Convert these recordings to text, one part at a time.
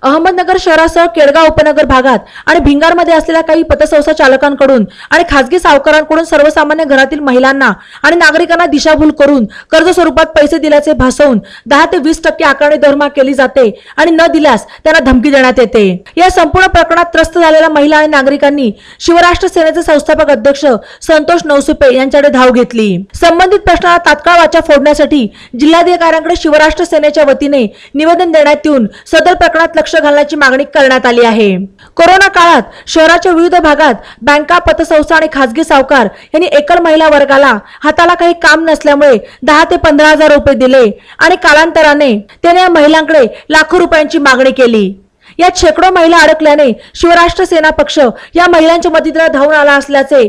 अहमदनगर शहरासह केडगाव उपनगर भागात आणि भिंगारमध्ये असलेल्या काही पतसंस्था चालकांकडून आणि खासगी सावकारांकडून सर्वसामान्य घरातील महिलांना आणि नागरिकांना दिशाभूल करून कर्ज स्वरूपात पैसे दिल्याचे भासवून 10 ते 20% आकारणी दरमहा केली जाते आणि न दिल्यास त्यांना धमकी देण्यात येते। या संपूर्ण प्रकरणात त्रस्त झालेल्या महिला आणि नागरिकांनी शिवराष्ट्र सेनेचे संस्थापक अध्यक्ष संतोष नवसुपे यांच्याकडे धाव घेतली। संबंधित प्रश्नाला तात्काळ वाचा फोडण्यासाठी जिल्हाधिकाऱ्यांकडे शिवराष्ट्र सेनेच्या वतीने निवेदन देण्यात येऊन सदर प्रकरणात लक्ष घालण्याची मागणी करण्यात आली आहे। कोरोना काळात शहराच्या विविध भागात बँका, पतसंस्था आणि खासगी सावकार यांनी एकल महिला वर्गाला हाताला काही काम नसल्यामुळे 10 ते 15,000 रुपये दिले आणि कालांतराने त्याने या महिलांकडे लाखो रुपयांची मागणी केली। यात शेकडो महिला अडकल्याने शिवराष्ट्र सेना पक्ष या महिलांच्या मदतीला धावून आला असल्याचे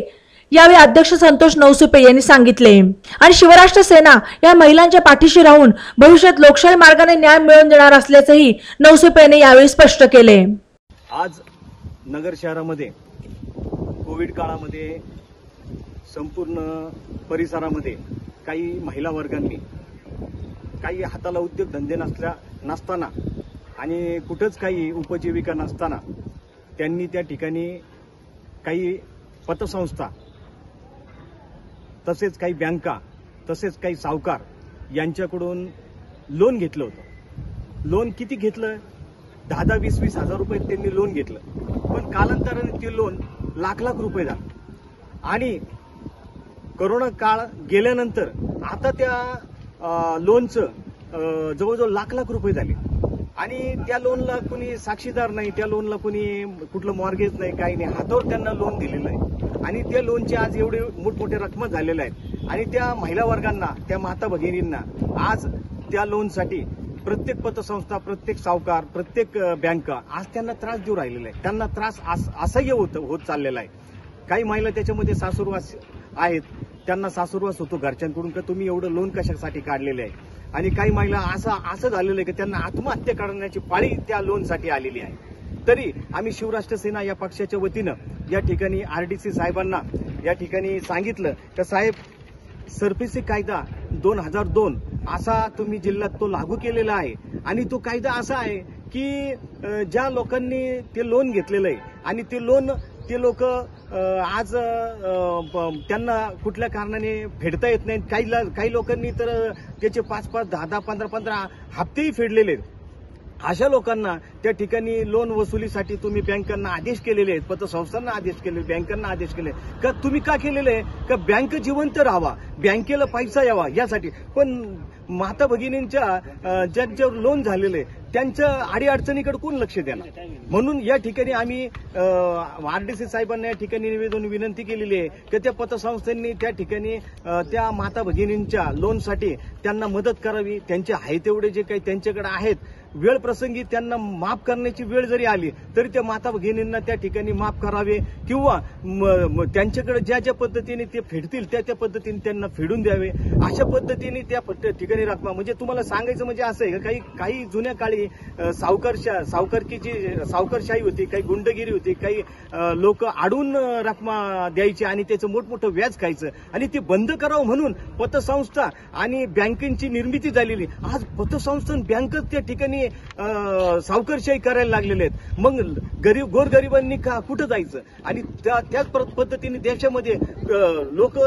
यावेळी अध्यक्ष संतोष नवसुपे यांनी सांगितले आणि शिवराष्ट्र सेना या महिलांच्या पाठीशी राहून भविष्यात लोकशाही मार्गाने न्याय मिळवून देणार असल्याचेही नवसुपे यांनी यावेळी स्पष्ट केले। आज नगर शहरामध्ये कोविड काळामध्ये संपूर्ण परिसरामध्ये काही महिला वर्गांनी काही हाताला उद्योग धंदे नसताना आणि कुठंच काही उपजीविका नसताना त्यांनी त्या ठिकाणी काही पतसंस्था तसेच काही बँका तसेच काही सावकार यांच्याकडून लोन घेतलं होतं। लोन किती घेतलं? 10-10, 20-20 हजार रुपये त्यांनी लोन घेतलं, पण कालांतराने ते लोन लाख रुपये झालं आणि कोरोना काळ गेल्यानंतर आता त्या लोनचं जवळजवळ लाख रुपये झाले आणि त्या लोनला कोणी साक्षीदार नाही, त्या लोनला कोणी कुठलं मॉर्गेज नाही, काही नाही, हातावर त्यांना लोन दिलेलं आहे आणि त्या लोनचे आज एवढे मोठमोठे रकमा झालेल्या आहेत आणि त्या महिला वर्गांना, त्या माता भगिनींना आज त्या लोनसाठी प्रत्येक पतसंस्था, प्रत्येक सावकार, प्रत्येक बँका आज त्यांना त्रास देऊ राहिलेला आहे। त्यांना त्रास असह्य होत चाललेला आहे। काही महिला त्याच्यामध्ये सासुरवास आहेत, त्यांना सासुरवास होतो घरच्यांकडून का तुम्ही एवढं लोन कशासाठी काढलेलं आहे आणि काही महिला असं झालेलं आहे की त्यांना आत्महत्या करण्याची पाळी त्या लोनसाठी आलेली आहे। तरी आम्ही शिवराष्ट्र सेना या पक्षाच्या वतीनं या ठिकाणी आरडीसी साहेबांना या ठिकाणी सांगितलं की साहेब, सरफेसी कायदा 2002 असा तुम्ही जिल्ह्यात तो लागू केलेला आहे आणि तो कायदा असा आहे की ज्या लोकांनी ते लोन घेतलेलं आहे आणि ते लोक आज त्यांना कुठल्या कारणाने फेडता येत नाहीत, काही लोकांनी तर त्याचे 5-5, 10-10, 15-15 हप्तेही फेडलेले आहेत। अशा लोकांना त्या ठिकाणी लोन वसुलीसाठी तुम्ही बँकांना आदेश केलेले आहेत, पतसंस्थांना आदेश केले, बँकांना आदेश केले का? तुम्ही का केलेले आहे का? बँक जिवंत राहावा, बँकेला पैसा यावा यासाठी। पण माता भगिनींच्या ज्यांच्यावर लोन झालेले त्यांच्या अडीअडचणीकडे कोण लक्ष देणार? म्हणून या ठिकाणी आम्ही आरडीसी साहेबांना या ठिकाणी निवेदन विनंती केलेली आहे की त्या पतसंस्थांनी त्या ठिकाणी त्या माता भगिनींच्या लोनसाठी त्यांना मदत करावी। त्यांचे आहे तेवढे जे काही त्यांच्याकडे आहेत, वेळ प्रसंगी त्यांना माफ करण्याची वेळ जरी आली तरी त्या माता भगिनींना त्या ठिकाणी माफ करावे किंवा त्यांच्याकडे ज्या पद्धतीने ते फेडतील त्या पद्धतीने त्यांना फेडून द्यावे। अशा पद्धतीने त्या ठिकाणी रकमा, म्हणजे तुम्हाला सांगायचं म्हणजे असं आहे का काही जुन्या काळी सावकारशाही होती, काही गुंडगिरी होती, काही लोक आडून रकमा द्यायची आणि त्याचं मोठमोठं व्याज खायचं आणि ते बंद करावं म्हणून पतसंस्था आणि बँकेची निर्मिती झालेली। आज पतसंस्था बँक त्या ठिकाणी सावकारशाही करायला लागलेले आहेत। मग गोरगरिबांनी कुठं जायचं? आणि त्याच पद्धतीने देशामध्ये लोक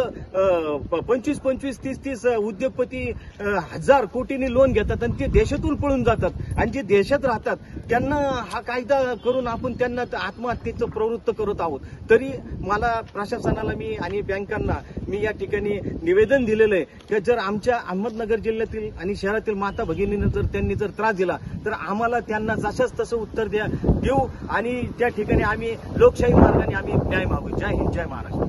25-25, 30-30 उद्योगपती 1000 कोटींनी लोन घेतात आणि ते देशातून पळून जातात आणि जे देशात राहतात त्यांना हा कायदा करून आपण त्यांना आत्महत्येचं प्रवृत्त करत आहोत। तरी मला प्रशासनाला आणि बँकांना मी या ठिकाणी निवेदन दिलेलं आहे की जर आमच्या अहमदनगर जिल्ह्यातील आणि शहरातील माता भगिनींना त्यांनी त्रास दिला तर आम्हाला त्यांना जसंच तसं उत्तर देऊ आणि त्या ठिकाणी आम्ही लोकशाही मार्गाने आम्ही न्याय मागू। जय हिंद, जय महाराष्ट्र।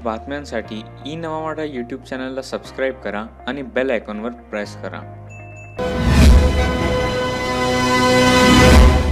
बातम्यांसाठी ई नवा वाडा यूट्यूब चॅनलला सबस्क्राईब करा आणि बेल आयकॉनवर प्रेस करा।